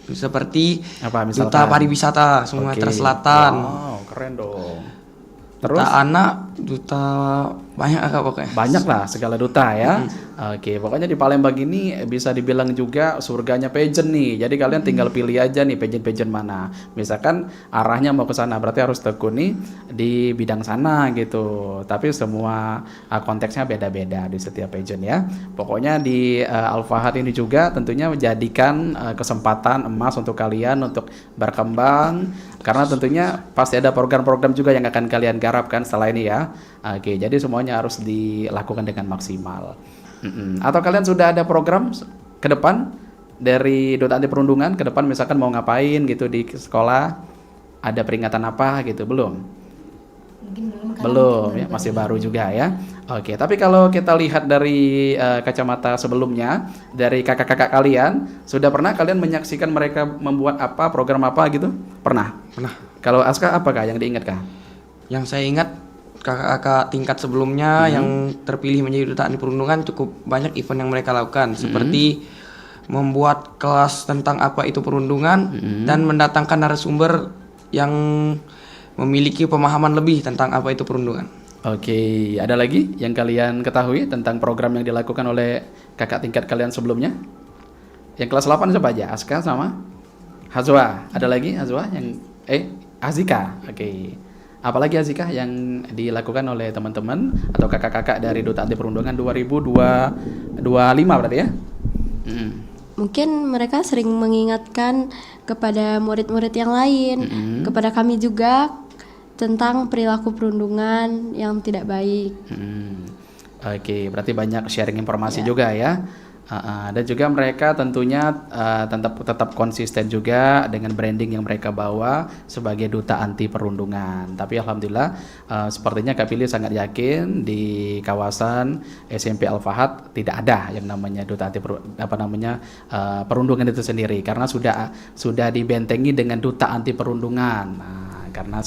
F: seperti
C: Apa
F: Duta
C: misalkan?
F: Pariwisata Sumatera
C: Oke.
F: Selatan,
C: Wow, keren dong. Terus
F: Duta Anak, Duta banyak Kak pokoknya.
C: banyak lah segala duta ya. Oke, pokoknya di Palembang ini bisa dibilang juga surganya pageant nih. Jadi kalian tinggal pilih aja nih pageant-pageant mana. Misalkan arahnya mau ke sana, berarti harus tekuni di bidang sana gitu. Tapi semua konteksnya beda-beda di setiap pageant ya. Pokoknya di Al-Fahad ini juga tentunya menjadikan kesempatan emas untuk kalian untuk berkembang, karena tentunya pasti ada program-program juga yang akan kalian garapkan setelah ini ya. Oke, jadi semuanya harus dilakukan dengan maksimal. Atau kalian sudah ada program ke depan dari Duta Anti Perundungan ke depan, misalkan mau ngapain gitu di sekolah, ada peringatan apa gitu, belum?
D: Mungkin belum karena
C: Belum
D: mungkin
C: ya,
D: baru-baru
C: masih
D: ini.
C: baru juga ya. Oke, tapi kalau kita lihat dari kacamata sebelumnya, dari kakak-kakak kalian, sudah pernah kalian menyaksikan mereka membuat apa, program apa gitu? Pernah?
F: Pernah.
C: Kalau Aska apakah yang diingat kah?
F: Yang saya ingat kakak-kakak tingkat sebelumnya yang terpilih menjadi Duta Anti Perundungan, cukup banyak event yang mereka lakukan seperti membuat kelas tentang apa itu perundungan dan mendatangkan narasumber yang memiliki pemahaman lebih tentang apa itu perundungan.
C: Oke, ada lagi yang kalian ketahui tentang program yang dilakukan oleh kakak tingkat kalian sebelumnya? Yang kelas 8 siapa aja? Aska sama Hazwa. Ada lagi Hazwa yang Azika. Oke. Apalagi Azika yang dilakukan oleh teman-teman atau kakak-kakak dari Duta Anti Perundungan 2025 berarti ya?
G: Mungkin mereka sering mengingatkan kepada murid-murid yang lain, kepada kami juga tentang perilaku perundungan yang tidak baik.
C: Oke, berarti banyak sharing informasi juga ya. Dan juga mereka tentunya tetap konsisten juga dengan branding yang mereka bawa sebagai Duta Anti Perundungan. Tapi alhamdulillah sepertinya Kak Pilih sangat yakin di kawasan SMP Al-Fahad tidak ada yang namanya Duta Anti Perundungan itu sendiri, karena sudah dibentengi dengan Duta Anti Perundungan. Karena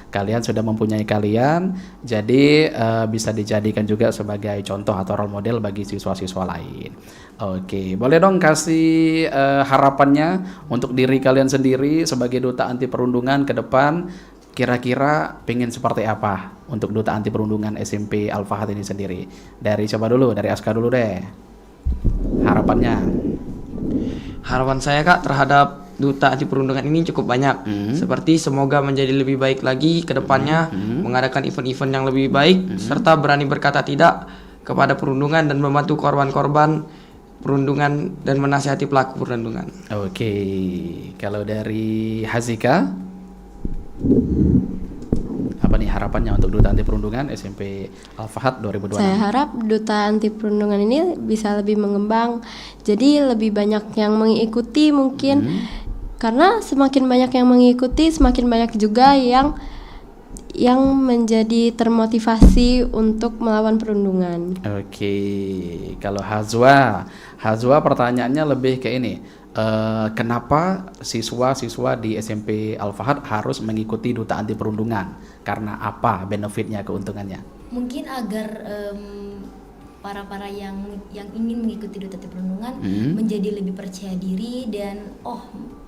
C: kalian sudah mempunyai kalian, jadi bisa dijadikan juga sebagai contoh atau role model bagi siswa-siswa lain. Oke, boleh dong kasih harapannya untuk diri kalian sendiri sebagai Duta Anti Perundungan ke depan, kira-kira pengen seperti apa untuk Duta Anti Perundungan SMP Al-Fahad ini sendiri? Dari siapa dulu? Dari Aska dulu deh. Harapannya.
F: Harapan saya Kak terhadap Duta Anti Perundungan ini cukup banyak. Seperti semoga menjadi lebih baik lagi ke depannya, mengadakan event-event yang lebih baik, serta berani berkata tidak kepada perundungan dan membantu korban-korban perundungan dan menasihati pelaku perundungan.
C: Oke, kalau dari Hazika, apa nih harapannya untuk Duta Anti Perundungan SMP Al-Fahad 2026?
G: Saya harap Duta Anti Perundungan ini bisa lebih mengembang, jadi lebih banyak yang mengikuti mungkin. Karena semakin banyak yang mengikuti, semakin banyak juga yang menjadi termotivasi untuk melawan perundungan.
C: Oke, kalau Hazwa pertanyaannya lebih ke ini. Kenapa siswa-siswa di SMP Al-Fahad harus mengikuti Duta Anti Perundungan? Karena apa benefitnya, keuntungannya?
D: Mungkin agar para yang ingin mengikuti Duta Anti Perundungan menjadi lebih percaya diri dan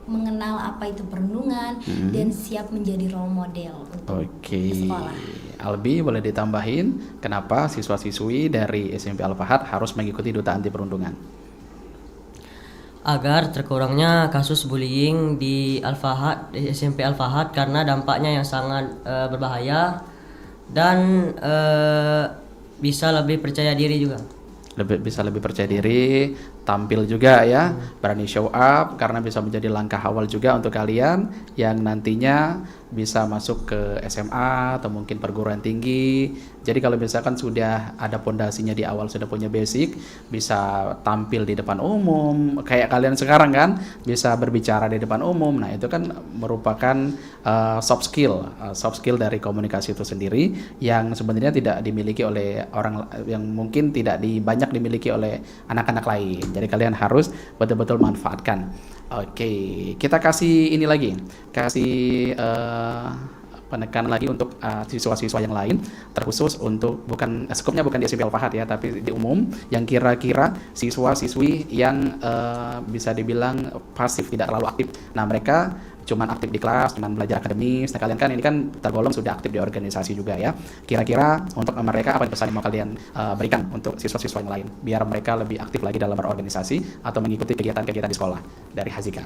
D: mengenal apa itu perundungan dan siap menjadi role model untuk sekolah.
C: Albi, boleh ditambahin kenapa siswa-siswi dari SMP Al-Fahad harus mengikuti duta anti perundungan?
E: Agar terkurangnya kasus bullying di Al-Fahad, di SMP Al-Fahad, karena dampaknya yang sangat berbahaya dan bisa lebih percaya diri juga.
C: Bisa lebih percaya diri, tampil juga ya, berani show up, karena bisa menjadi langkah awal juga untuk kalian yang nantinya bisa masuk ke SMA atau mungkin perguruan tinggi. Jadi kalau misalkan sudah ada pondasinya di awal, sudah punya basic, bisa tampil di depan umum kayak kalian sekarang kan, bisa berbicara di depan umum. Nah, itu kan merupakan soft skill dari komunikasi itu sendiri yang sebenarnya tidak dimiliki oleh orang, yang mungkin tidak banyak dimiliki oleh anak-anak lain. Jadi kalian harus betul-betul manfaatkan. Oke, kita kasih ini lagi, kasih penekanan lagi untuk siswa-siswa yang lain, terkhusus untuk skupnya bukan di SMP Al-Fahad ya, tapi di umum yang kira-kira siswa-siswi yang bisa dibilang pasif, tidak terlalu aktif. Nah, mereka cuman aktif di kelas, cuman belajar akademis. Nah, kalian kan ini kan tergolong sudah aktif di organisasi juga ya. Kira-kira untuk mereka apa pesan yang mau kalian berikan untuk siswa-siswa yang lain biar mereka lebih aktif lagi dalam berorganisasi atau mengikuti kegiatan-kegiatan di sekolah? Dari Hazika.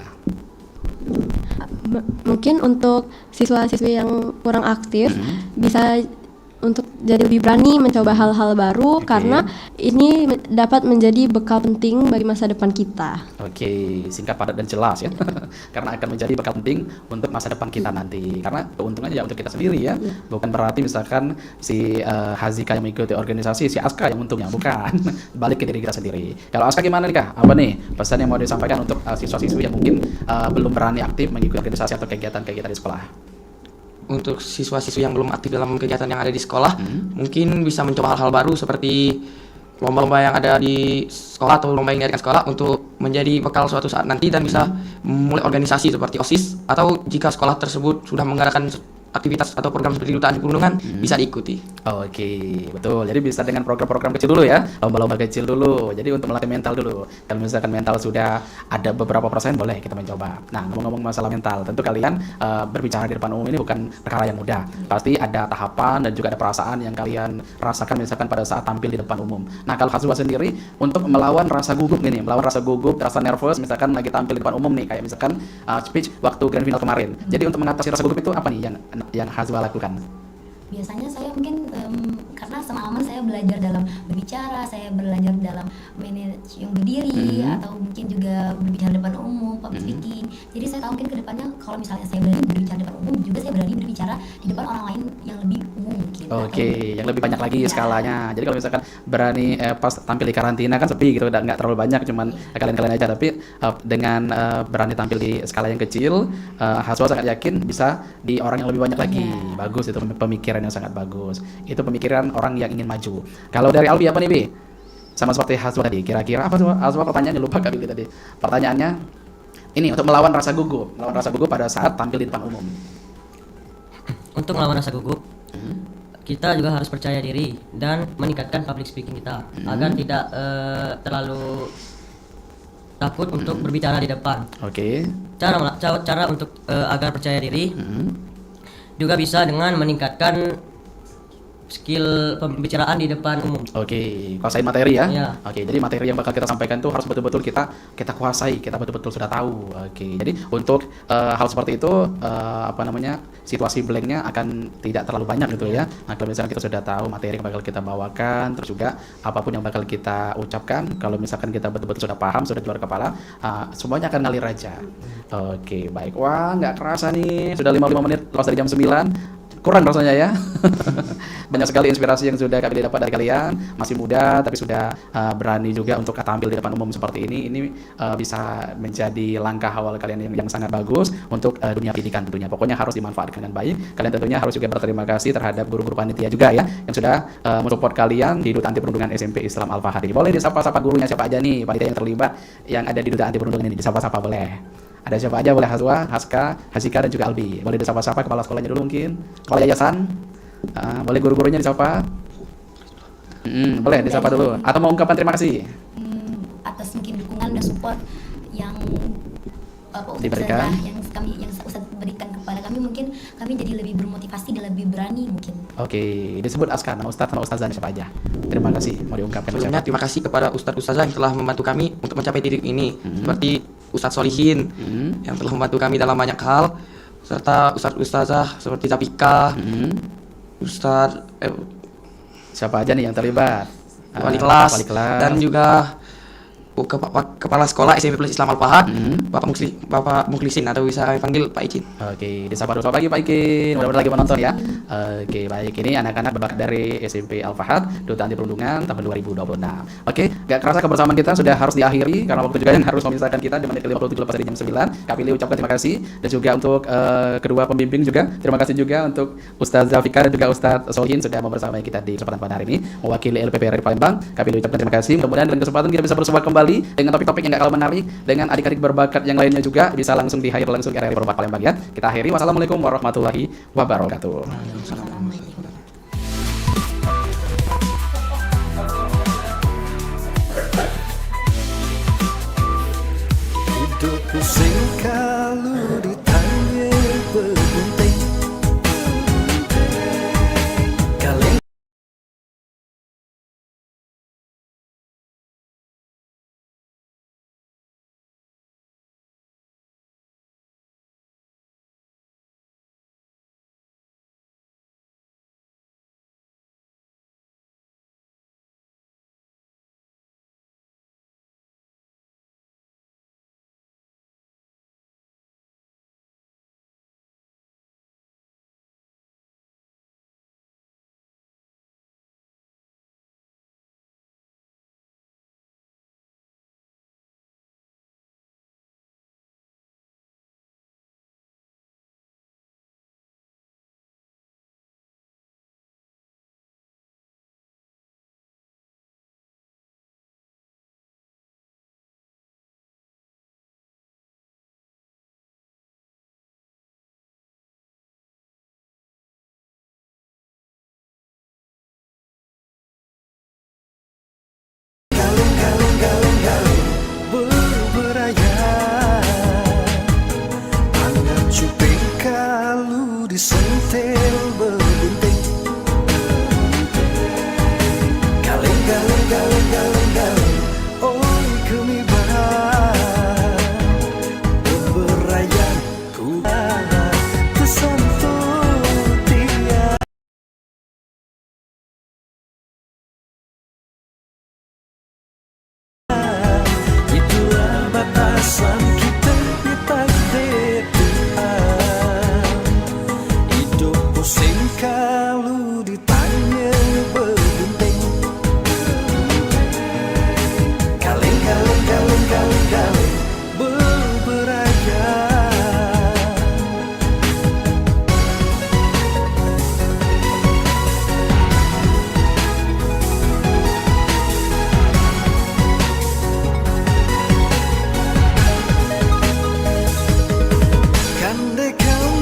G: Mungkin untuk siswa-siswi yang kurang aktif bisa untuk jadi lebih berani mencoba hal-hal baru, karena ini dapat menjadi bekal penting bagi masa depan kita.
C: Oke, singkat, padat, dan jelas ya. Karena akan menjadi bekal penting untuk masa depan kita nanti. Karena keuntungannya ya untuk kita sendiri ya. Bukan berarti misalkan si Hazika yang mengikuti organisasi, si Aska yang untungnya, bukan. Balik ke diri kita sendiri. Kalau Aska gimana nih Kak? Apa nih pesan yang mau disampaikan untuk siswa-siswi yang mungkin belum berani aktif mengikuti organisasi atau kegiatan-kegiatan di sekolah?
F: Untuk siswa-siswi yang belum aktif dalam kegiatan yang ada di sekolah, mungkin bisa mencoba hal-hal baru seperti lomba-lomba yang ada di sekolah atau lomba yang diadakan sekolah untuk menjadi bekal suatu saat nanti, dan bisa memulai organisasi seperti OSIS, atau jika sekolah tersebut sudah mengadakan aktivitas atau program seperti duta anti perundungan bisa diikuti.
C: Oke, betul. Jadi bisa dengan program-program kecil dulu ya, lomba-lomba kecil dulu. Jadi untuk melatih mental dulu. Kalau misalkan mental sudah ada beberapa persen, boleh kita mencoba. Nah, ngomong-ngomong masalah mental, tentu kalian berbicara di depan umum ini bukan perkara yang mudah. Pasti ada tahapan dan juga ada perasaan yang kalian rasakan misalkan pada saat tampil di depan umum. Nah, kalau Hazwa sendiri untuk melawan rasa gugup nih, rasa nervous misalkan lagi tampil di depan umum nih, kayak misalkan speech waktu grand final kemarin. Jadi untuk mengatasi rasa gugup itu apa nih yang Hazwa lakukan?
D: Biasanya saya mungkin karena semalaman saya belajar dalam berbicara, saya belajar dalam manage yang berdiri, atau mungkin juga berbicara depan umum, public speaking. Jadi saya tahu mungkin ke depannya kalau misalnya saya berani berbicara depan umum, juga saya berani berbicara di depan orang lain yang lebih umum mungkin.
C: Oke, yang lebih banyak lagi skalanya. Jadi kalau misalkan berani pas tampil di karantina kan sepi gitu, nggak terlalu banyak, cuman kalian-kalian aja. Tapi dengan berani tampil di skala yang kecil, Hazwa sangat yakin bisa di orang yang lebih banyak lagi. Bagus, itu pemikiran yang sangat bagus. Itu pemikiran orang yang ingin maju. Kalau dari Albi apa nih, Bi? Sama seperti Hazwa tadi, kira-kira apa tuh Hazwa pertanyaannya, lupa Kak Bi tadi. Pertanyaannya ini untuk melawan rasa gugup pada saat tampil di depan umum.
E: Untuk melawan rasa gugup, kita juga harus percaya diri dan meningkatkan public speaking kita agar tidak terlalu takut untuk berbicara di depan.
C: Oke.
E: Cara untuk agar percaya diri juga bisa dengan meningkatkan skill pembicaraan di depan umum.
C: Oke, kuasain materi ya.
E: Iya.
C: Oke, jadi materi yang bakal kita sampaikan tuh harus betul-betul kita kuasai, kita betul-betul sudah tahu. Oke, jadi untuk hal seperti itu situasi blanknya akan tidak terlalu banyak gitu ya. Nah, kalau misalkan kita sudah tahu materi yang bakal kita bawakan, terus juga apapun yang bakal kita ucapkan, kalau misalkan kita betul-betul sudah paham, sudah keluar kepala, semuanya akan ngalir aja. Oke, baik. Wah, nggak kerasa nih, sudah 55 menit lepas dari jam 9. Kurang rasanya ya. Banyak sekali inspirasi yang sudah kami dapat dari kalian. Masih muda tapi sudah berani juga untuk tampil di depan umum seperti ini. Ini bisa menjadi langkah awal kalian yang sangat bagus untuk dunia pendidikan tentunya. Pokoknya harus dimanfaatkan dengan baik. Kalian tentunya harus juga berterima kasih terhadap guru-guru panitia juga ya, yang sudah mensupport kalian di Duta Anti Perundungan SMP Islam Al-Fahad ini. Boleh disapa-sapa gurunya siapa aja nih, panitia yang terlibat yang ada di Duta Anti Perundungan ini. Disapa-sapa boleh. Ada siapa aja, boleh Hazwa, Haska, Hazika, dan juga Albi. Boleh disapa-sapa kepala sekolahnya dulu mungkin, kepala yayasan. Boleh guru-gurunya disapa. Boleh disapa dulu. Atau mau ungkapan terima kasih?
D: Atas mungkin dukungan dan support yang
C: diberikan.
D: yang Ustaz berikan kepada kami, mungkin kami jadi lebih bermotivasi dan lebih berani mungkin.
C: Oke, disebut askar. Nama Ustadz sama Ustazah siapa aja? Terima kasih. Mau diungkapkan
F: Sebelumnya terima kasih kepada Ustadz-Ustazah yang telah membantu kami untuk mencapai titik ini. Seperti Ustadz Solihin yang telah membantu kami dalam banyak hal, serta Ustadz-Ustazah seperti Zapika, Ustadz
C: siapa aja nih yang terlibat?
F: wali kelas,
C: wali kelas.
F: dan juga kepala sekolah SMP Plus Islam Al-Fahad, Bapak Mukhlisin, atau bisa kami panggil Pak Icin.
C: Oke, disapa dulu. Selamat pagi Pak Ikin. Mudah-mudahan lagi menonton ya. Oke, baik. Ini anak-anak berbakat dari SMP Al-Fahad, Duta Anti Perundungan tahun 2026. Oke, gak kerasa kebersamaan kita sudah harus diakhiri karena waktu juga yang harus memisahkan kita di menit ke-57 lepas dari jam 9. Kami ucapkan terima kasih, dan juga untuk kedua pembimbing juga. Terima kasih juga untuk Ustaz Zafika dan juga Ustaz Solihin sudah membersamai kita di kesempatan pada hari ini mewakili LPPRI Palembang. Kami ucapkan terima kasih. Mudah-mudahan dengan kesempatan kita bisa bersua kembali dengan topik-topik yang gak kalah menarik dengan adik-adik berbakat yang lainnya juga, bisa langsung di hire langsung ke RRI Perumpak Palembang ya. Kita akhiri. Wassalamualaikum warahmatullahi wabarakatuh.
J: Hidupku sing kalau ditanya berbunting, kali disentil berbunting, kaleng, oi kami